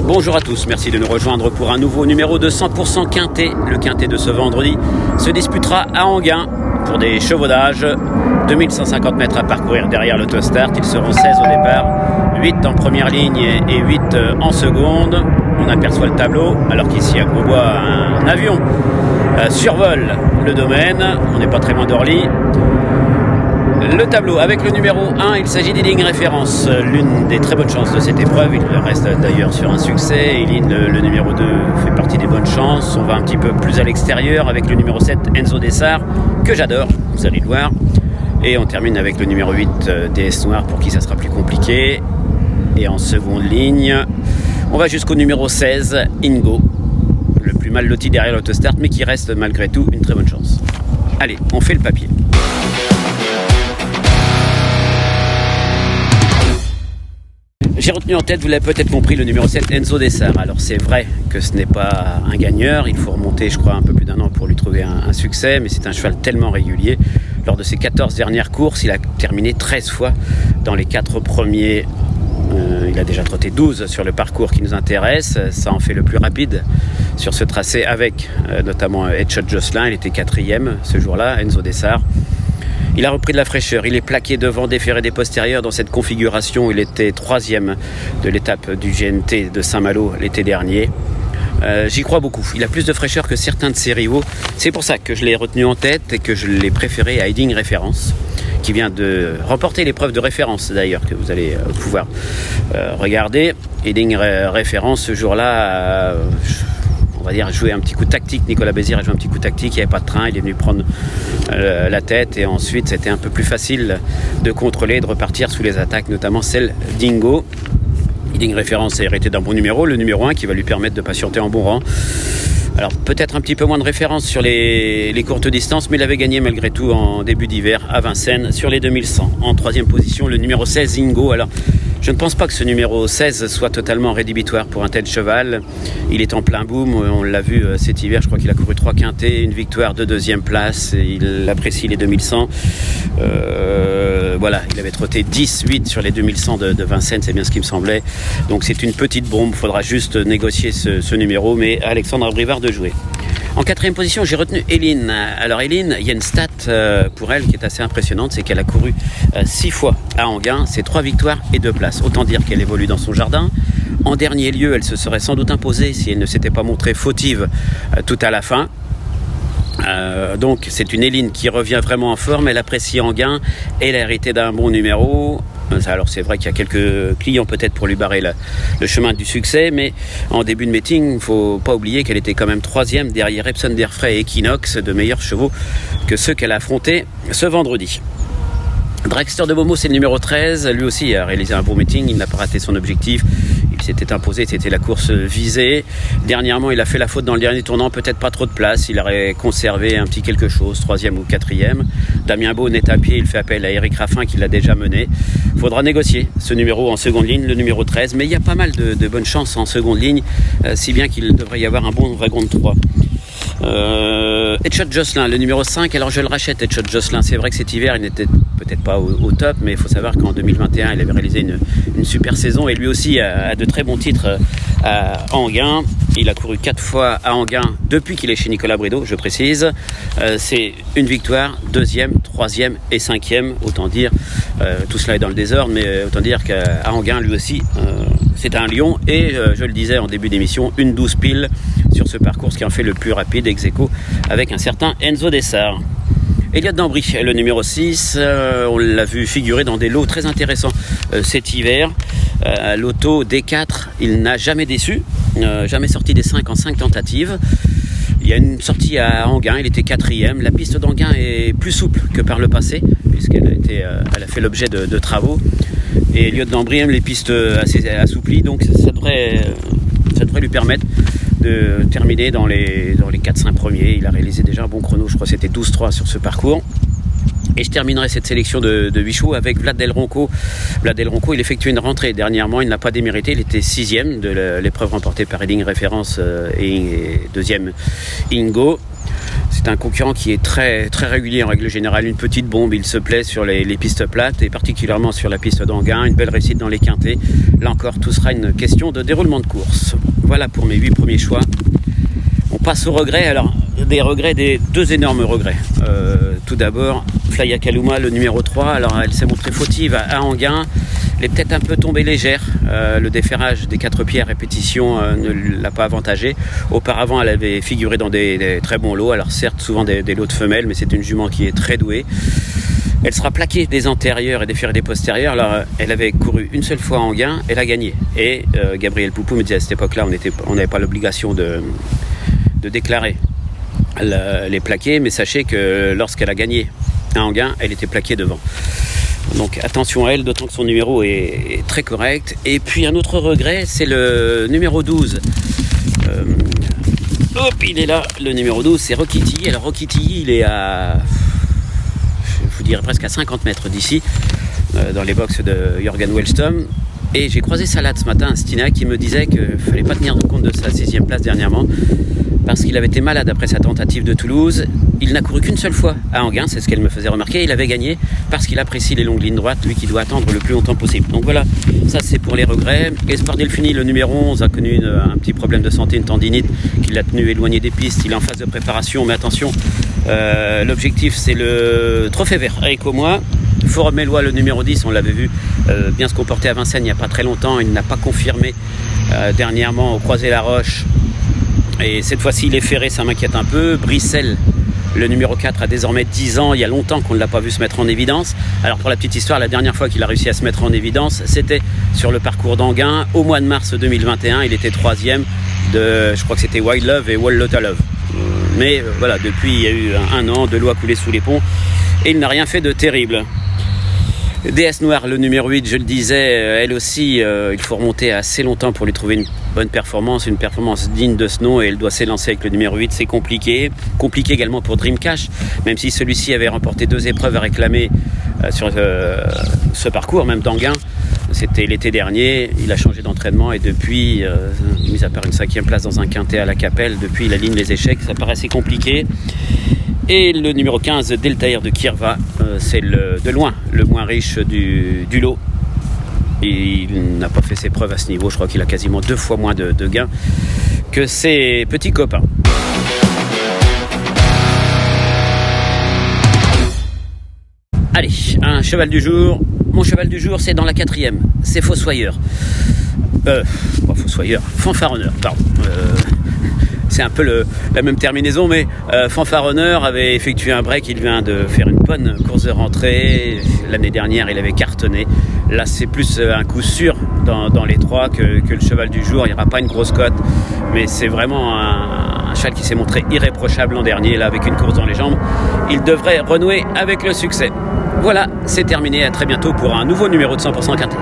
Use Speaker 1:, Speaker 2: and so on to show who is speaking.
Speaker 1: Bonjour à tous, merci de nous rejoindre pour un nouveau numéro de 100% Quintet. Le Quintet de ce vendredi se disputera à Enghien pour des chevaudages. 2150 mètres à parcourir derrière l'autostart. Ils seront 16 au départ, 8 en première ligne et 8 en seconde. On aperçoit le tableau, alors qu'ici à Grosbois, un avion survole le domaine. On n'est pas très loin d'Orly. Le tableau avec le numéro 1, il s'agit d'Heading Référence, l'une des très bonnes chances de cette épreuve. Il reste d'ailleurs sur un succès. Eileen, le numéro 2, fait partie des bonnes chances. On va un petit peu plus à l'extérieur avec le numéro 7, Enzo Dessart, que j'adore, vous allez le voir. Et on termine avec le numéro 8, DS Noir, pour qui ça sera plus compliqué. Et en seconde ligne, on va jusqu'au numéro 16, Ingo, le plus mal loti derrière l'autostart, mais qui reste malgré tout une très bonne chance. Allez, on fait le papier. J'ai retenu en tête, vous l'avez peut-être compris, le numéro 7, Enzo Dessart. Alors c'est vrai que ce n'est pas un gagneur, il faut remonter je crois un peu plus d'un an pour lui trouver un succès, mais c'est un cheval tellement régulier. Lors de ses 14 dernières courses, il a terminé 13 fois dans les 4 premiers. Il a déjà trotté 12 sur le parcours qui nous intéresse, ça en fait le plus rapide sur ce tracé avec notamment Headshot Jocelyn. Il était 4e ce jour-là, Enzo Dessart. Il a repris de la fraîcheur, il est plaqué devant Déféré des postérieurs dans cette configuration. Il était 3e de l'étape du GNT de Saint-Malo l'été dernier. J'y crois beaucoup, il a plus de fraîcheur que certains de ses rivaux. C'est pour ça que je l'ai retenu en tête et que je l'ai préféré à Heading Référence, qui vient de remporter l'épreuve de référence d'ailleurs, que vous allez pouvoir regarder. Heading Référence ce jour-là, on va dire, jouer un petit coup tactique. Nicolas Bézir a joué un petit coup tactique, il n'y avait pas de train, il est venu prendre la tête et ensuite c'était un peu plus facile de contrôler, de repartir sous les attaques, notamment celle d'Ingo. Heading Référence est hérité d'un bon numéro, le numéro 1, qui va lui permettre de patienter en bon rang. Alors peut-être un petit peu moins de référence sur les courtes distances, mais il avait gagné malgré tout en début d'hiver à Vincennes sur les 2100. En 3e position, le numéro 16, Ingo. Alors je ne pense pas que ce numéro 16 soit totalement rédhibitoire pour un tel cheval. Il est en plein boom, on l'a vu cet hiver, je crois qu'il a couru 3 quintets, une victoire de 2e place, il apprécie les 2100. Voilà, il avait trotté 10-8 sur les 2100 de Vincennes, c'est bien ce qui me semblait. Donc c'est une petite bombe, il faudra juste négocier ce numéro, mais Alexandre Abrivard de jouer. En 4e position, j'ai retenu Eileen. Alors Eileen, il y a une stat pour elle qui est assez impressionnante, c'est qu'elle a couru 6 fois à Enghien, c'est 3 victoires et 2 places. Autant dire qu'elle évolue dans son jardin. En dernier lieu, elle se serait sans doute imposée si elle ne s'était pas montrée fautive tout à la fin. Donc c'est une Eileen qui revient vraiment en forme, elle apprécie Enghien, elle a hérité d'un bon numéro. Alors c'est vrai qu'il y a quelques clients peut-être pour lui barrer le chemin du succès, mais en début de meeting, il ne faut pas oublier qu'elle était quand même 3e derrière Epson d'Airfray et Equinox, de meilleurs chevaux que ceux qu'elle a affrontés ce vendredi. Dragster de Momo, c'est le numéro 13, lui aussi a réalisé un bon meeting, il n'a pas raté son objectif. Il s'était imposé, c'était la course visée. Dernièrement, il a fait la faute dans le dernier tournant, peut-être pas trop de place. Il aurait conservé un petit quelque chose, 3e ou 4e. Damien Beaune est à pied, il fait appel à Eric Raffin qui l'a déjà mené. Il faudra négocier ce numéro en seconde ligne, le numéro 13. Mais il y a pas mal de bonnes chances en seconde ligne, si bien qu'il devrait y avoir un bon wagon de 3. Headshot Jocelyn, le numéro 5, alors je le rachète. Headshot Jocelyn, c'est vrai que cet hiver il n'était peut-être pas au top, mais il faut savoir qu'en 2021 il avait réalisé une super saison et lui aussi a de très bons titres à Enghien. Il a couru 4 fois à Enghien depuis qu'il est chez Nicolas Brideau, je précise. C'est une victoire, 2e, 3e et 5e, autant dire, tout cela est dans le désordre, mais autant dire qu'à Enghien lui aussi c'est un lion et je le disais en début d'émission, une 12 piles sur ce parcours, ce qui en fait le plus rapide ex aequo avec un certain Enzo Dessart. Elliott Dambry, le numéro 6, on l'a vu figurer dans des lots très intéressants cet hiver. L'auto D4, il n'a jamais déçu, jamais sorti des 5 en 5 tentatives. Il y a une sortie à Enghien, il était 4e. La piste d'Enghien est plus souple que par le passé, puisqu'elle a fait l'objet de travaux. Et Elliott Dambry aime les pistes assez assouplies, donc ça devrait lui permettre de terminer dans les 4-5 premiers. Il a réalisé déjà un bon chrono, je crois que c'était 12-3 sur ce parcours. Et je terminerai cette sélection de 8 chevaux avec Vlad Del Ronco. Vlad Del Ronco, il effectue une rentrée. Dernièrement, il n'a pas démérité. Il était 6e de l'épreuve remportée par Heading Référence et 2e Ingo. C'est un concurrent qui est très, très régulier en règle générale. Une petite bombe, il se plaît sur les pistes plates et particulièrement sur la piste d'Anguin. Une belle réussite dans les quintés. Là encore, tout sera une question de déroulement de course. Voilà pour mes 8 premiers choix. On passe aux regrets. Alors, des deux énormes regrets. Tout d'abord, Flya Kaluma, le numéro 3. Alors, elle s'est montrée fautive à Anguin. Elle est peut-être un peu tombée légère. Le déferrage des 4 pieds à répétition ne l'a pas avantagée. Auparavant, elle avait figuré dans des très bons lots. Alors certes, souvent des lots de femelles, mais c'est une jument qui est très douée. Elle sera plaquée des antérieurs et des ferrés des postérieurs. Alors, elle avait couru une seule fois à Anguin, elle a gagné. Et Gabriel Poupou me disait à cette époque-là, on n'avait pas l'obligation de déclarer les plaqués, mais sachez que lorsqu'elle a gagné à Anguin, elle était plaquée devant. Donc attention à elle, d'autant que son numéro est très correct. Et puis un autre regret, c'est le numéro 12. Il est là, le numéro 12, c'est Rocky Tilly. Alors Rocky Tilly, il est à, je vous dirais presque à 50 mètres d'ici, dans les box de Jürgen Wellstom. Et j'ai croisé Salat ce matin, un Stina, qui me disait qu'il ne fallait pas tenir compte de sa 6e place dernièrement, parce qu'il avait été malade après sa tentative de Toulouse. Il n'a couru qu'une seule fois à Anguin, c'est ce qu'elle me faisait remarquer. Il avait gagné parce qu'il apprécie les longues lignes droites, lui qui doit attendre le plus longtemps possible. Donc voilà, ça c'est pour les regrets. Espoir Delphini, le numéro 11, a connu un petit problème de santé, une tendinite qui l'a tenu éloigné des pistes. Il est en phase de préparation, mais attention, l'objectif c'est le trophée vert avec au moins. Forum Mélois, le numéro 10, on l'avait vu bien se comporter à Vincennes il n'y a pas très longtemps. Il n'a pas confirmé dernièrement au Croisé-la-Roche. Et cette fois-ci, il est ferré, ça m'inquiète un peu. Brissel, le numéro 4, a désormais 10 ans. Il y a longtemps qu'on ne l'a pas vu se mettre en évidence. Alors pour la petite histoire, la dernière fois qu'il a réussi à se mettre en évidence, c'était sur le parcours d'Anguin. Au mois de mars 2021, il était 3e de, je crois que c'était Wild Love et Wall Lotta Love. Mais voilà, depuis, il y a eu un an, de l'eau a coulé sous les ponts. Et il n'a rien fait de terrible. DS Noire, le numéro 8, je le disais, elle aussi, il faut remonter assez longtemps pour lui trouver une bonne performance, une performance digne de ce nom, et elle doit s'élancer avec le numéro 8, c'est compliqué. Compliqué également pour Dream Cash, même si celui-ci avait remporté 2 épreuves à réclamer sur ce parcours, même d'Anguin. C'était l'été dernier, il a changé d'entraînement et depuis, mis à part une 5e place dans un quintet à la Capelle, depuis il aligne les échecs, ça paraît assez compliqué. Et le numéro 15, Deltair de Kirva, c'est de loin le moins riche du lot. Et il n'a pas fait ses preuves à ce niveau, je crois qu'il a quasiment 2 fois moins de gains que ses petits copains. Allez, un cheval du jour. Mon cheval du jour, c'est dans la 4e, c'est Fossoyeur. Pas Fossoyeur, Fanfaronneur, pardon. C'est un peu la même terminaison, mais Fanfaronneur avait effectué un break. Il vient de faire une bonne course de rentrée. L'année dernière, il avait cartonné. Là, c'est plus un coup sûr dans les 3 que le cheval du jour. Il n'y aura pas une grosse cote, mais c'est vraiment un cheval qui s'est montré irréprochable l'an dernier. Là, avec une course dans les jambes, il devrait renouer avec le succès. Voilà, c'est terminé. À très bientôt pour un nouveau numéro de 100% Quintet.